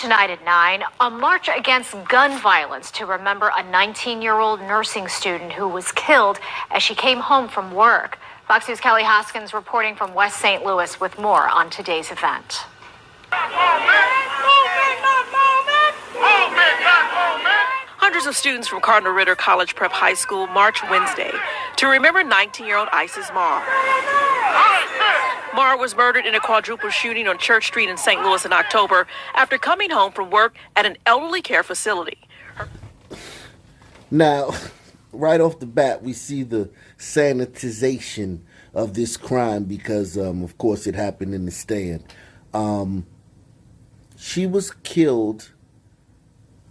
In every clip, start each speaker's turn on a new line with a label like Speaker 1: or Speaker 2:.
Speaker 1: Tonight at 9, a march against gun violence to remember a 19-year-old nursing student who was killed as she came home from work. Fox News' Kelly Hoskins reporting from West St. Louis with more on today's event.
Speaker 2: Hundreds of students from Cardinal Ritter College Prep High School marched Wednesday to remember 19-year-old Isis Marr. Marr was murdered in a quadruple shooting on Church Street in St. Louis in October after coming home from work at an elderly care facility.
Speaker 3: Now, right off the bat, we see the sanitization of this crime because, of course, it happened in the stand. She was killed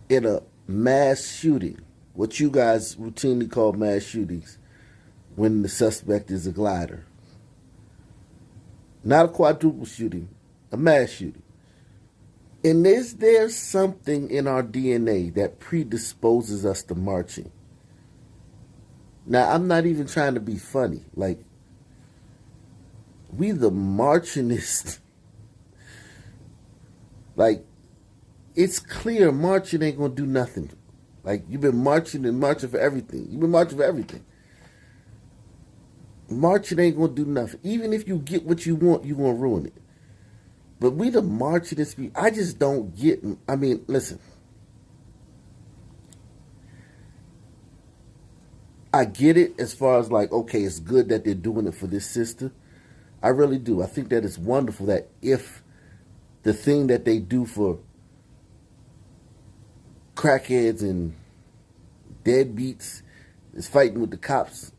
Speaker 3: in a mass shooting, what you guys routinely call mass shootings, when the suspect is a glider. Not a quadruple shooting, a mass shooting. And is there something in our DNA that predisposes us to marching? Now, I'm not even trying to be funny. Like, we the marchingest. Like, it's clear marching ain't gonna do nothing. Like, you've been marching and marching for everything. You've been marching for everything. Marching ain't gonna do nothing. Even if you get what you want, you're gonna ruin it. But we the marchingest people. I just don't get. I mean, listen. I get it as far as like, okay, it's good that they're doing it for this sister. I really do. I think that it's wonderful that if the thing that they do for crackheads and deadbeats is fighting with the cops,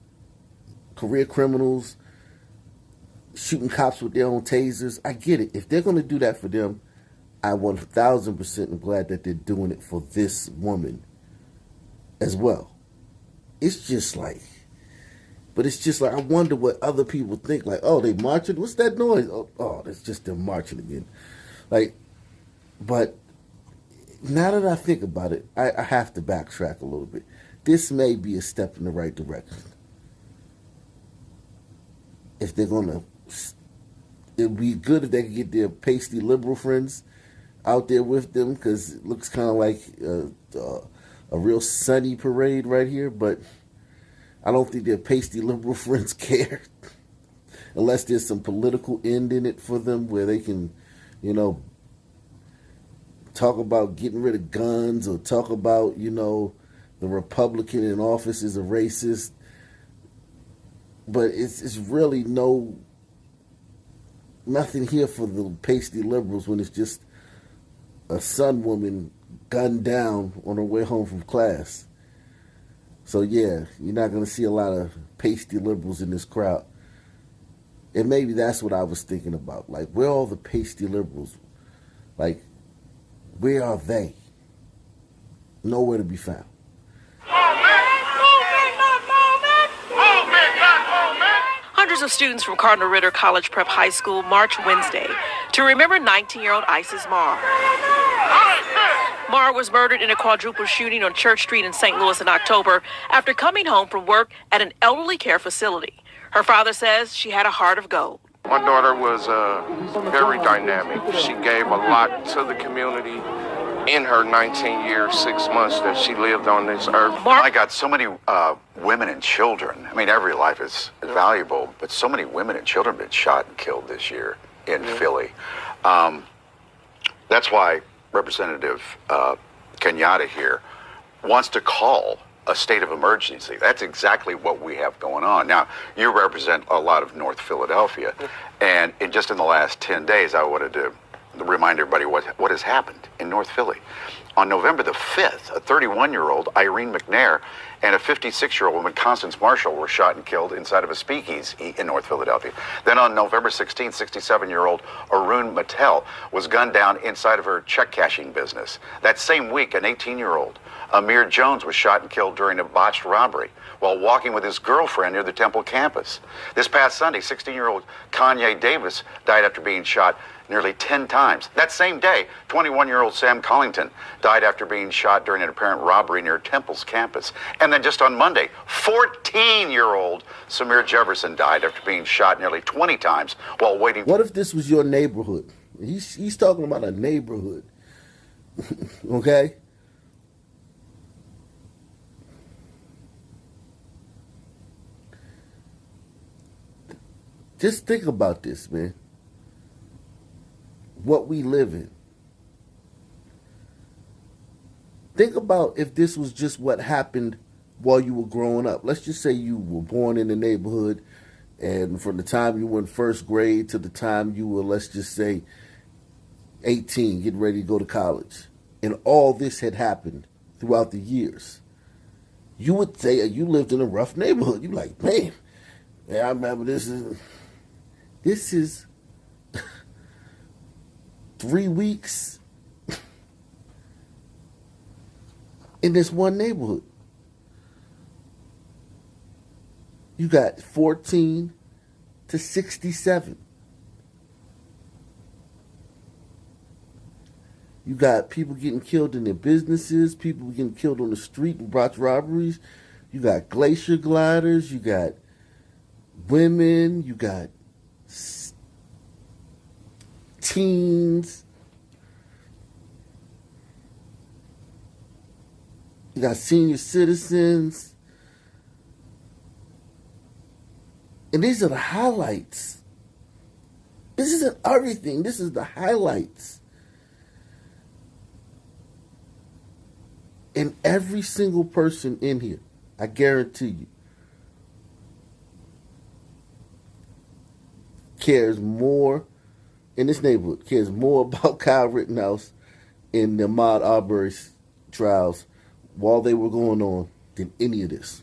Speaker 3: career criminals, shooting cops with their own tasers. I get it. If they're going to do that for them, I 1000% am glad that they're doing it for this woman as well. It's just like, but it's just like, I wonder what other people think. Like, oh, they marching? What's that noise? Oh, that's just them marching again. Like, but now that I think about it, I have to backtrack a little bit. This may be a step in the right direction. If they're going to, it would be good if they could get their pasty liberal friends out there with them, because it looks kind of like a real sunny parade right here, but I don't think their pasty liberal friends care unless there's some political end in it for them where they can, you know, talk about getting rid of guns or talk about, you know, the Republican in office is a racist. But it's really nothing here for the pasty liberals when it's just a Sun woman gunned down on her way home from class. So yeah, you're not going to see a lot of pasty liberals in this crowd. And maybe that's what I was thinking about. Like, where are all the pasty liberals? Like, where are they? Nowhere to be found.
Speaker 2: Hundreds of students from Cardinal Ritter College Prep High School marched Wednesday to remember 19-year-old Isis Marr. Marr was murdered in a quadruple shooting on Church Street in St. Louis in October after coming home from work at an elderly care facility. Her father says she had a heart of gold.
Speaker 4: My daughter was very dynamic. She gave a lot to the community in her 19 years, 6 months that she lived on this earth.
Speaker 5: I got so many women and children. I mean, every life is valuable, but so many women and children have been shot and killed this year in Philly. That's why Representative Kenyatta here wants to call a state of emergency. That's exactly what we have going on. Now, you represent a lot of North Philadelphia, and just in the last 10 days, I wanted to remind everybody what has happened in North Philly. On November the 5th, a 31-year-old, Irene McNair, and a 56-year-old woman, Constance Marshall, were shot and killed inside of a speakeasy in North Philadelphia. Then on November 16th, 67-year-old Arun Mattel was gunned down inside of her check cashing business. That same week, an 18-year-old, Amir Jones, was shot and killed during a botched robbery while walking with his girlfriend near the Temple campus. This past Sunday, 16-year-old Kanye Davis died after being shot nearly 10 times. That same day, 21-year-old Sam Collington died after being shot during an apparent robbery near Temple's campus. And then just on Monday, 14-year-old Samir Jefferson died after being shot nearly 20 times while waiting.
Speaker 3: What if this was your neighborhood? He's talking about a neighborhood. Okay? Just think about this, man. What we live in. Think about if this was just what happened while you were growing up. Let's just say you were born in the neighborhood, and from the time you were in first grade to the time you were, let's just say, 18, getting ready to go to college, and all this had happened throughout the years. You would say you lived in a rough neighborhood. You're like, man, I remember this is 3 weeks in this one neighborhood. You got 14 to 67. You got people getting killed in their businesses, people getting killed on the street in botched robberies. You got glacier gliders, you got women, you got teens, you got senior citizens. And these are the highlights. This isn't everything. This is the highlights. And every single person in here, I guarantee you, cares more, in this neighborhood, cares more about Kyle Rittenhouse and the Ahmaud Arbery trials while they were going on than any of this.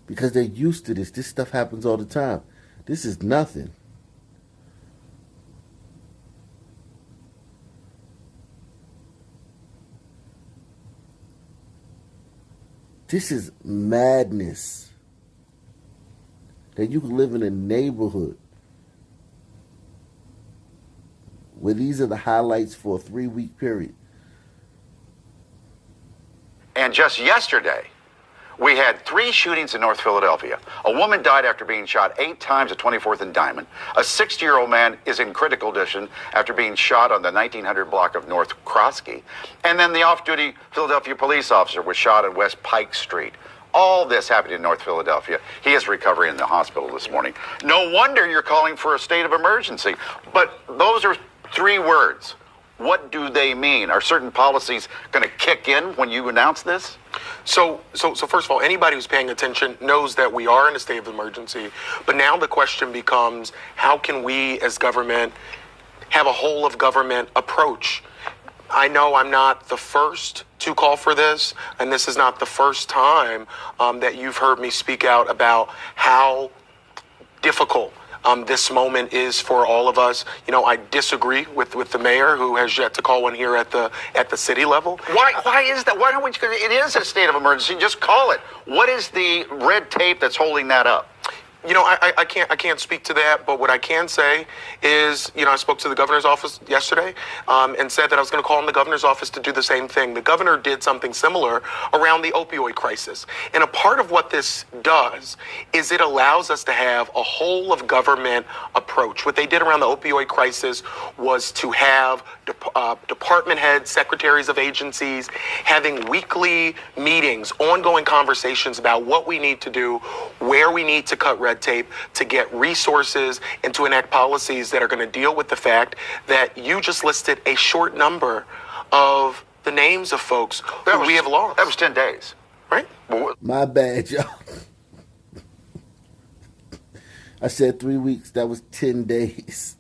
Speaker 3: Because they're used to this. This stuff happens all the time. This is nothing. This is madness. That you can live in a neighborhood where these are the highlights for a 3-week period.
Speaker 5: And just yesterday, we had 3 shootings in North Philadelphia. A woman died after being shot 8 times at 24th and Diamond. A 60-year-old man is in critical condition after being shot on the 1900 block of North Krosky. And then the off-duty Philadelphia police officer was shot on West Pike Street. All this happened in North Philadelphia. He is recovering in the hospital this morning. No wonder you're calling for a state of emergency. But those are 3 words. What do they mean? Are certain policies going to kick in when you announce this?
Speaker 6: So first of all, anybody who's paying attention knows that we are in a state of emergency. But now the question becomes, how can we as government have a whole of government approach? I know I'm not the first to call for this, and this is not the first time that you've heard me speak out about how difficult this moment is for all of us. You know, I disagree with the mayor, who has yet to call one here at the city level.
Speaker 5: Why is that? Why don't we? It is a state of emergency. Just call it. What is the red tape that's holding that up?
Speaker 6: You know, I can't speak to that, but what I can say is, you know, I spoke to the governor's office yesterday and said that I was going to call on the governor's office to do the same thing. The governor did something similar around the opioid crisis. And a part of what this does is it allows us to have a whole of government approach. What they did around the opioid crisis was to have department heads, secretaries of agencies, having weekly meetings, ongoing conversations about what we need to do, where we need to cut red tape to get resources and to enact policies that are going to deal with the fact that you just listed a short number of the names of folks who we have lost.
Speaker 5: That was 10 days.
Speaker 6: Right?
Speaker 3: My bad, y'all. I said 3 weeks. That was 10 days.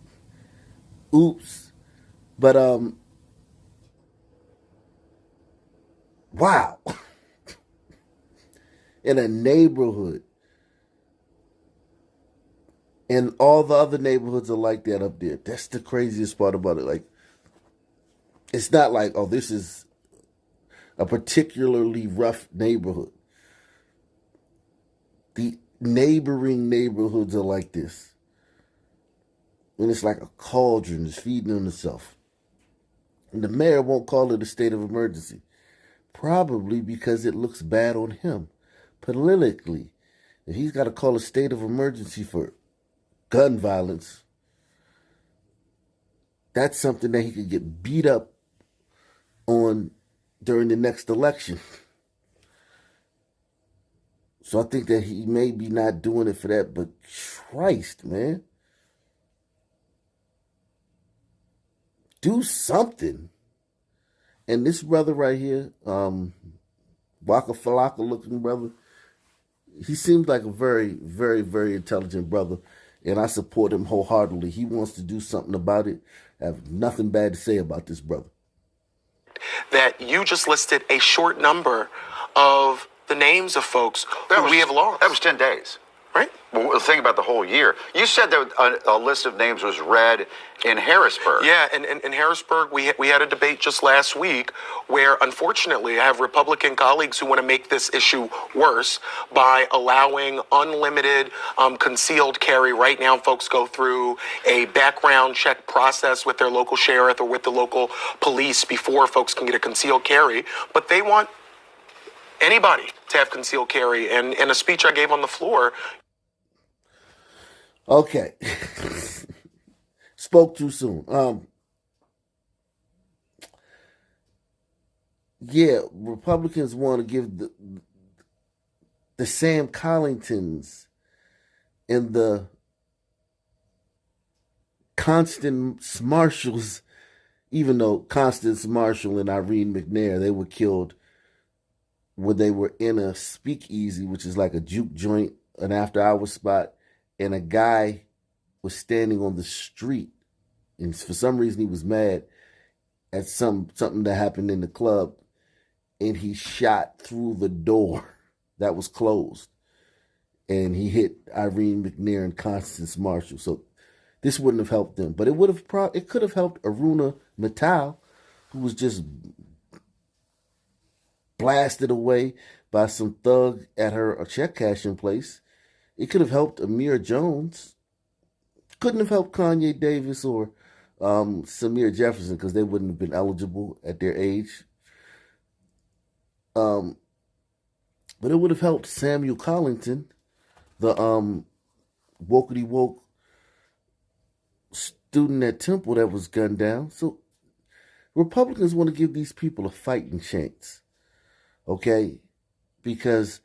Speaker 3: Oops. But, wow. In a neighborhood. And all the other neighborhoods are like that up there. That's the craziest part about it. Like, it's not like, oh, this is a particularly rough neighborhood. The neighboring neighborhoods are like this. And it's like a cauldron that's feeding on itself. And the mayor won't call it a state of emergency. Probably because it looks bad on him. Politically. If he's got to call a state of emergency for gun violence, that's something that he could get beat up on during the next election. So I think that he may be not doing it for that, but Christ, man. Do something. And this brother right here, Waka Falaka looking brother, he seems like a very, very, very intelligent brother. And I support him wholeheartedly. He wants to do something about it. I have nothing bad to say about this brother.
Speaker 6: That you just listed a short number of the names of folks we have lost.
Speaker 5: That was 10 days.
Speaker 6: Right?
Speaker 5: Well, think about the whole year. You said that a list of names was read in Harrisburg.
Speaker 6: Yeah, and in Harrisburg, we had a debate just last week where, unfortunately, I have Republican colleagues who want to make this issue worse by allowing unlimited concealed carry. Right now, folks go through a background check process with their local sheriff or with the local police before folks can get a concealed carry. But they want anybody to have concealed carry. And in a speech I gave on the floor,
Speaker 3: okay. Spoke too soon. Yeah, Republicans want to give the Sam Collingtons and the Constance Marshalls, even though Constance Marshall and Irene McNair, they were killed when they were in a speakeasy, which is like a juke joint, an after-hours spot, and a guy was standing on the street, and for some reason he was mad at something that happened in the club, and he shot through the door that was closed, and he hit Irene McNair and Constance Marshall. So this wouldn't have helped them, but it could have helped Aruna Mittal, who was just blasted away by some thug at her check cashing place. It could have helped Amir Jones. Couldn't have helped Kanye Davis or Samir Jefferson because they wouldn't have been eligible at their age. But it would have helped Samuel Collington, the wokety woke student at Temple that was gunned down. So Republicans want to give these people a fighting chance. Okay? Because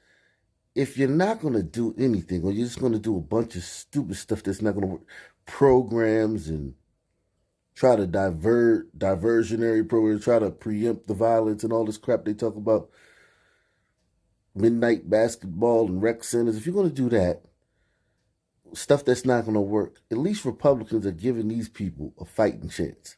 Speaker 3: if you're not going to do anything, or you're just going to do a bunch of stupid stuff that's not going to work, programs and try to diversionary programs, try to preempt the violence and all this crap they talk about, midnight basketball and rec centers, if you're going to do that, stuff that's not going to work, at least Republicans are giving these people a fighting chance.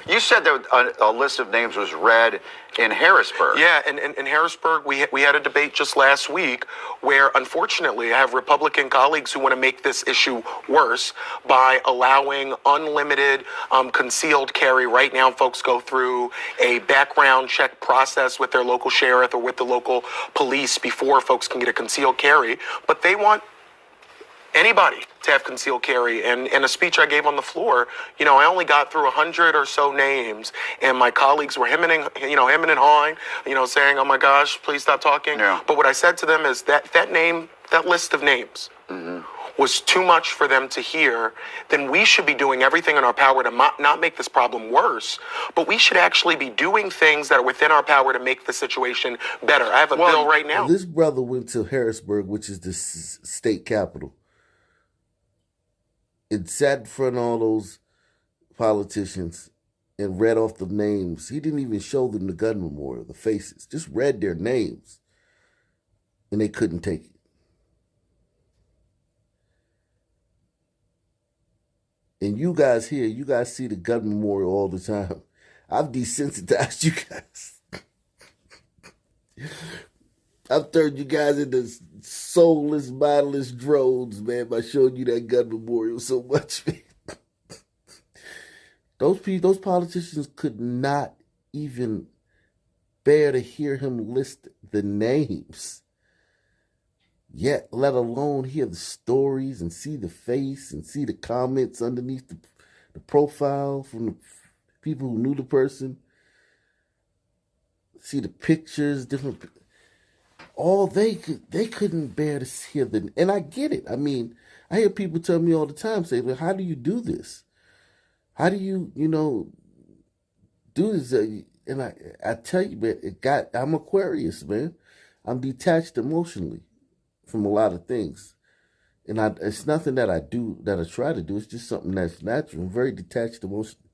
Speaker 5: You said that a list of names was read in Harrisburg.
Speaker 6: Yeah, and in Harrisburg, we had a debate just last week where, unfortunately, I have Republican colleagues who want to make this issue worse by allowing unlimited concealed carry. Right now, folks go through a background check process with their local sheriff or with the local police before folks can get a concealed carry. But they want anybody to have concealed carry. And in a speech I gave on the floor, I only got through 100 or so names, and my colleagues were hemming and hawing, saying, "Oh my gosh, please stop talking."
Speaker 5: Yeah.
Speaker 6: But what I said to them is that list of names was too much for them to hear. Then we should be doing everything in our power to not make this problem worse, but we should actually be doing things that are within our power to make the situation better. I have a bill right now.
Speaker 3: This brother went to Harrisburg, which is the state capital. It sat in front of all those politicians and read off the names. He didn't even show them the gun memorial, the faces. Just read their names. And they couldn't take it. And you guys here, you guys see the gun memorial all the time. I've desensitized you guys. I've turned you guys into soulless, mindless drones, man, by showing you that gun memorial so much, man. Those politicians could not even bear to hear him list the names, yet let alone hear the stories and see the face and see the comments underneath the profile from the people who knew the person, see the pictures, different. All they couldn't bear to hear the, and I get it. I mean, I hear people tell me all the time, say, "Well, how do you do this?" How do you, do this? And I tell you, man, I'm Aquarius, man. I'm detached emotionally from a lot of things. And it's nothing that I do, that I try to do. It's just something that's natural. I'm very detached emotionally.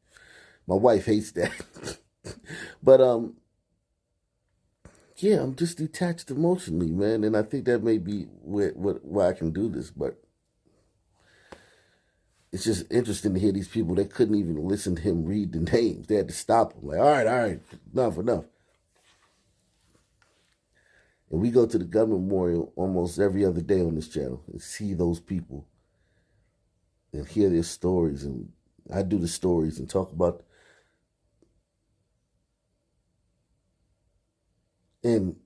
Speaker 3: My wife hates that. But, yeah, I'm just detached emotionally, man. And I think that may be why I can do this. But it's just interesting to hear these people. They couldn't even listen to him read the names. They had to stop him. Like, all right, enough. And we go to the gun memorial almost every other day on this channel and see those people and hear their stories. And I do the stories and talk about. And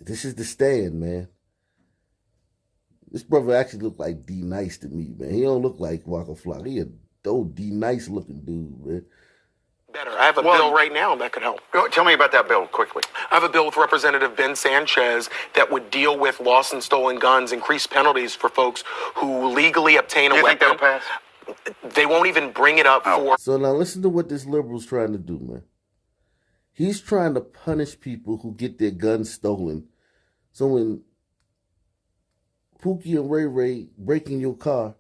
Speaker 3: this is the stand, man. This brother actually looked like D Nice to me, man. He don't look like Waka Flocka. He a old D Nice looking dude, man.
Speaker 6: Better. I have a bill right now that could help.
Speaker 5: Tell me about that bill quickly.
Speaker 6: I have a bill with Representative Ben Sanchez that would deal with lost and stolen guns, increase penalties for folks who legally obtain a
Speaker 5: You think
Speaker 6: weapon.
Speaker 5: that'll pass?
Speaker 6: They won't even bring it up for.
Speaker 3: So now listen to what this liberal's trying to do, man. He's trying to punish people who get their guns stolen. So when Pookie and Ray Ray break in your car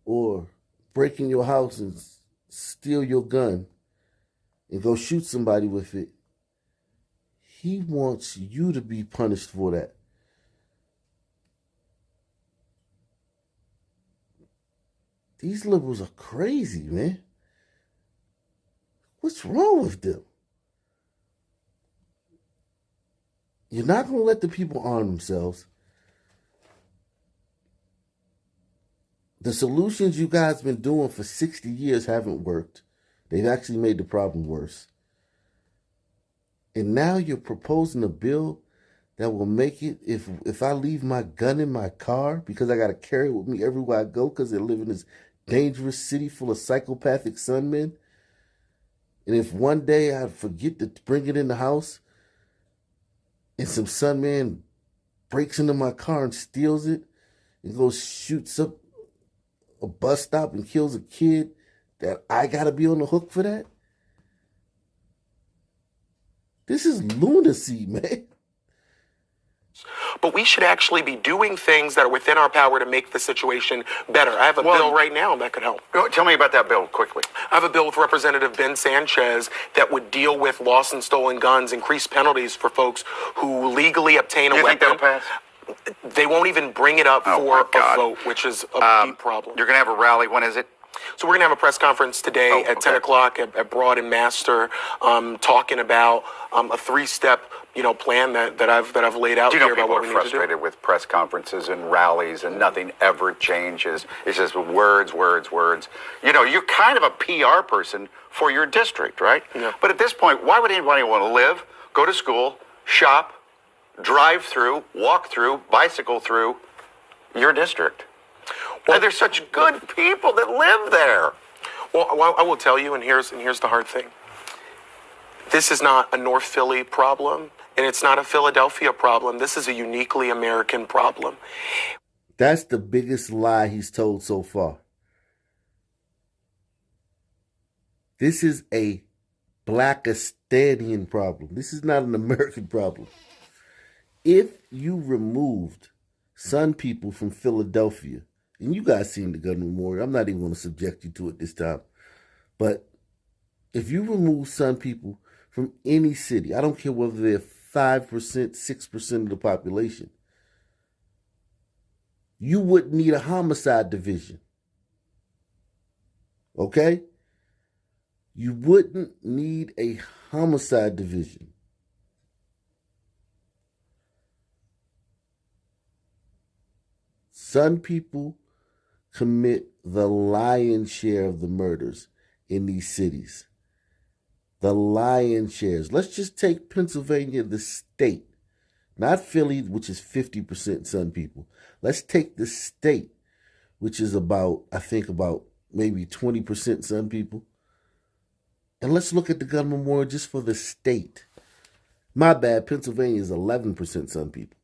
Speaker 3: or break in your house and steal your gun and go shoot somebody with it, he wants you to be punished for that. These liberals are crazy, man. What's wrong with them? You're not going to let the people arm themselves. The solutions you guys been doing for 60 years haven't worked. They've actually made the problem worse. And now you're proposing a bill that will make it, if I leave my gun in my car because I got to carry it with me everywhere I go because they live in this dangerous city full of psychopathic sunmen, and if one day I forget to bring it in the house and some sunman breaks into my car and steals it and goes shoots up a bus stop and kills a kid, that I got to be on the hook for that? This is lunacy, man.
Speaker 6: But we should actually be doing things that are within our power to make the situation better. I have a bill right now that could help.
Speaker 5: Tell me about that bill quickly.
Speaker 6: I have a bill with Representative Ben Sanchez that would deal with lost and stolen guns, increase penalties for folks who legally obtain a
Speaker 5: You
Speaker 6: weapon.
Speaker 5: think that'll pass?
Speaker 6: They won't even bring it up for a
Speaker 5: God.
Speaker 6: vote, which is a deep problem.
Speaker 5: You're going to have a rally. When is it?
Speaker 6: So we're going to have a press conference today at 10 o'clock at Broad and Master, talking about a three-step, plan that I've laid out
Speaker 5: Do you know
Speaker 6: here about
Speaker 5: people
Speaker 6: what
Speaker 5: are
Speaker 6: we need to do.
Speaker 5: frustrated with press conferences and rallies and nothing ever changes? It's just words. You're kind of a PR person for your district, right?
Speaker 6: Yeah.
Speaker 5: But at this point, why would anybody want to live, go to school, shop, drive through, walk through, bicycle through your district? Well, there's such good people that live there.
Speaker 6: Well, I will tell you, and here's the hard thing. This is not a North Philly problem, and it's not a Philadelphia problem. This is a uniquely American problem.
Speaker 3: That's the biggest lie he's told so far. This is a Blackistanian problem. This is not an American problem. If you removed Sun people from Philadelphia, and you guys seen the gun memorial, I'm not even going to subject you to it this time, but if you remove Sun people from any city, I don't care whether they're 5%, 6% of the population, you wouldn't need a homicide division. Okay? You wouldn't need a homicide division. Sun people commit the lion's share of the murders in these cities. The lion's shares. Let's just take Pennsylvania, the state. Not Philly, which is 50% Sun people. Let's take the state, which is about maybe 20% Sun people. And let's look at the gun memorial just for the state. My bad, Pennsylvania is 11% Sun people.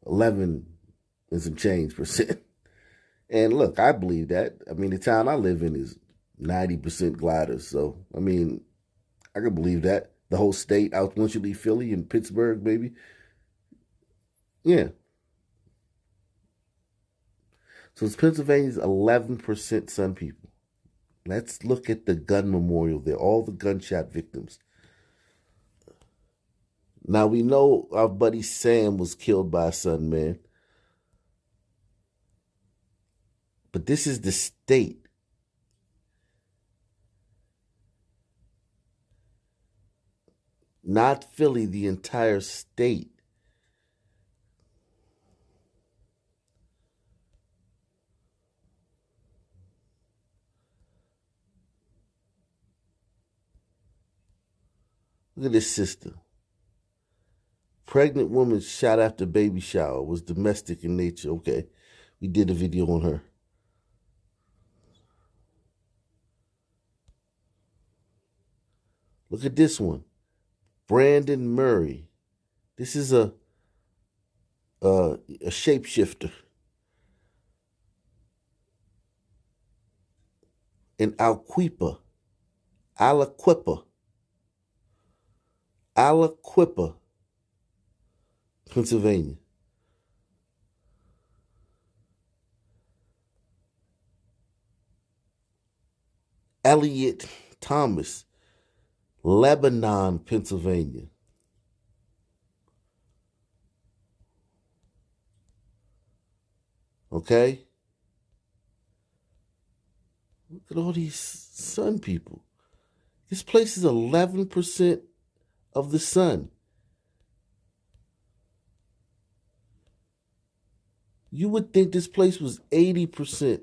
Speaker 3: 11 and some change percent. And look, I believe that. I mean, the town I live in is 90% gliders. So, I mean, I can believe that. The whole state, out once you leave Philly and Pittsburgh, baby. Yeah. So it's Pennsylvania's 11% Sun people. Let's look at the gun memorial there, all the gunshot victims. Now, we know our buddy Sam was killed by a Sun man. But this is the state. Not Philly, the entire state. Look at this sister. Pregnant woman shot after baby shower, was domestic in nature. Okay, we did a video on her. Look at this one. Brandon Murray. This is a shapeshifter. In Aliquippa, Pennsylvania. Elliot Thomas, Lebanon, Pennsylvania. Okay? Look at all these Sun people. This place is 11% of the Sun. You would think this place was 80%,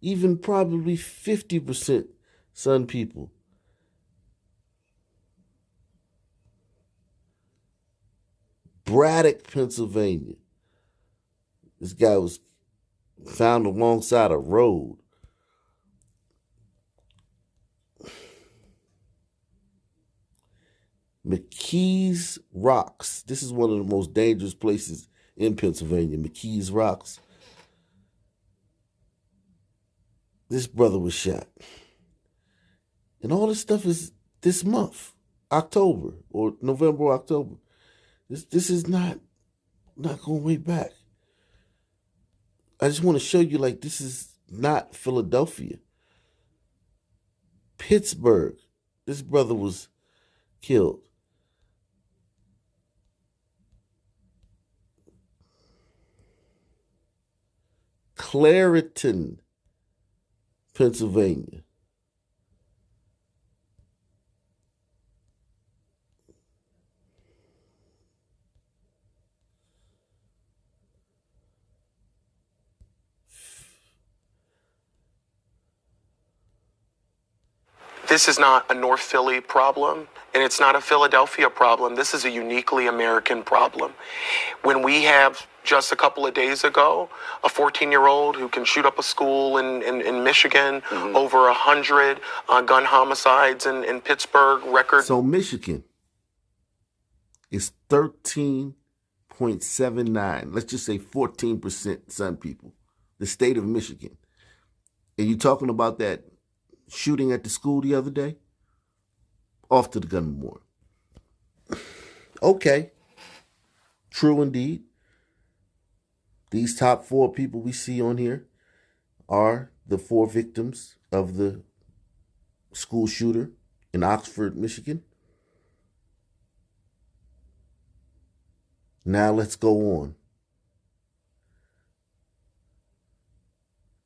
Speaker 3: even probably 50% Sun people. Braddock, Pennsylvania. This guy was found alongside a road. McKees Rocks. This is one of the most dangerous places in Pennsylvania. McKees Rocks. This brother was shot. And all this stuff is this month, October, or November or October. This is not going way back. I just want to show you, like, this is not Philadelphia. Pittsburgh. This brother was killed. Clareton, Pennsylvania.
Speaker 6: This is not a North Philly problem, and it's not a Philadelphia problem. This is a uniquely American problem. When we have, just a couple of days ago, a 14-year-old who can shoot up a school in Michigan, over 100 gun homicides in Pittsburgh, record.
Speaker 3: So Michigan is 13.79. Let's just say 14% Sun people. The state of Michigan. And you talking about that shooting at the school the other day? Off to the gun memorial. Okay. True indeed. These top 4 people we see on here are the 4 victims of the school shooter in Oxford, Michigan. Now let's go on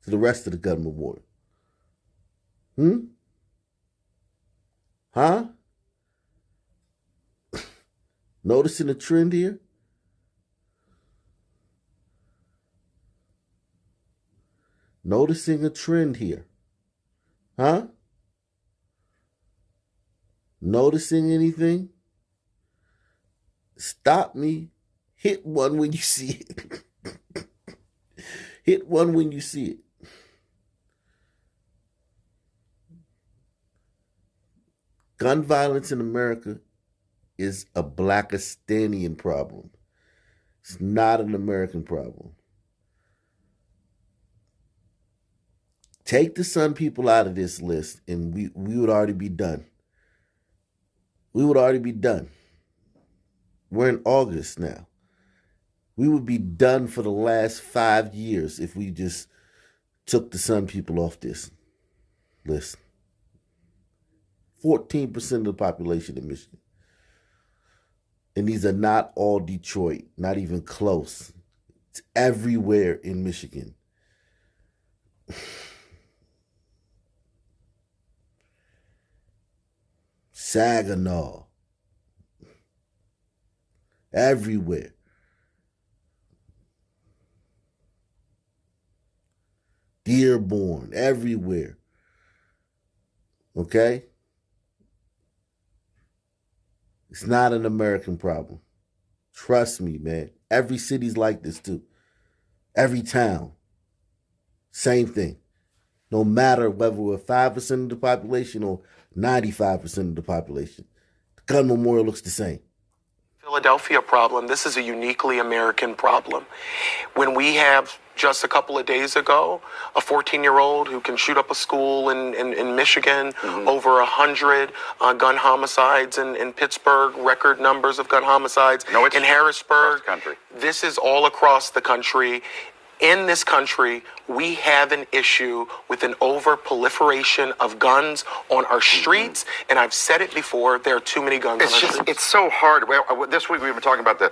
Speaker 3: to the rest of the gun memorial. Huh? Noticing a trend here? Noticing a trend here? Huh? Noticing anything? Stop me. Hit one when you see it. Hit one when you see it. Gun violence in America is a Blackistanian problem. It's not an American problem. Take the Sun people out of this list, and we would already be done. We would already be done. We're in August now. We would be done for the last 5 years if we just took the Sun people off this list. 14% of the population in Michigan. And these are not all Detroit, not even close. It's everywhere in Michigan. Saginaw. Everywhere. Dearborn, everywhere. Okay? It's not an American problem. Trust me, man. Every city's like this too. Every town. Same thing. No matter whether we're 5% of the population or 95% of the population. The gun memorial looks the same.
Speaker 6: Philadelphia problem. This is a uniquely American problem. When we have just a couple of days ago a 14-year-old who can shoot up a school in Michigan, over 100 gun homicides in Pittsburgh, record numbers of gun homicides in Harrisburg. This is all across the country. In this country, we have an issue with an over-proliferation of guns on our streets, and I've said it before, there are too many guns on our streets.
Speaker 5: It's so hard. This week we were talking about the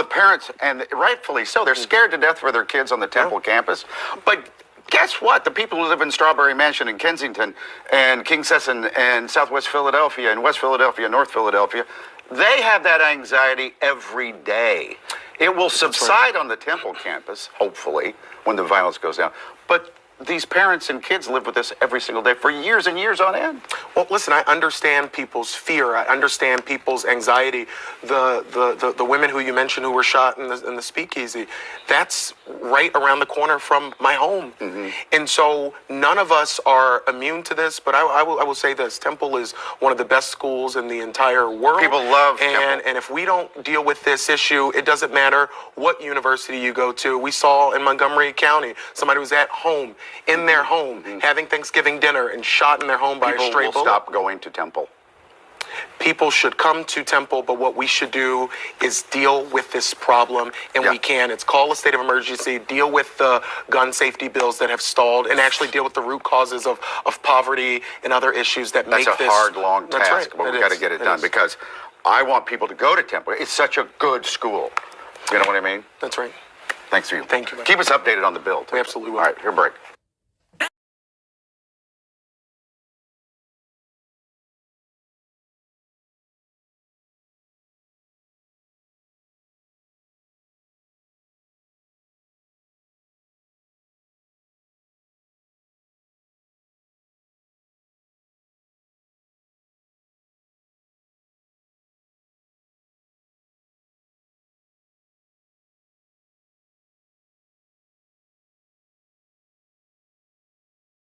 Speaker 5: parents, and rightfully so, they're scared to death for their kids on the Temple campus. But guess what? The people who live in Strawberry Mansion in Kensington and King Sesson and Southwest Philadelphia and West Philadelphia, North Philadelphia, they have that anxiety every day. It will subside on the Temple campus, hopefully, when the violence goes down. But these parents and kids live with this every single day for years and years on end.
Speaker 6: Well, listen, I understand people's fear. I understand people's anxiety. The women who you mentioned who were shot in the speakeasy, that's right around the corner from my home. And so none of us are immune to this, but I will say this. Temple is one of the best schools in the entire world.
Speaker 5: People love Temple.
Speaker 6: And if we don't deal with this issue, it doesn't matter what university you go to. We saw in Montgomery County, somebody was at home, in their home, having Thanksgiving dinner and shot in their home by a stray bullet.
Speaker 5: People will stop going to Temple.
Speaker 6: People should come to Temple, but what we should do is deal with this problem, and we can. It's called a state of emergency, deal with the gun safety bills that have stalled, and actually deal with the root causes of poverty and other issues that make this...
Speaker 5: That's a hard, long task, but we've got to get it done, because I want people to go to Temple. It's such a good school. You know what I mean?
Speaker 6: That's right.
Speaker 5: Thanks for you.
Speaker 6: Thank you.
Speaker 5: Keep us updated on the bill, too.
Speaker 6: We absolutely will.
Speaker 5: All right, here, break.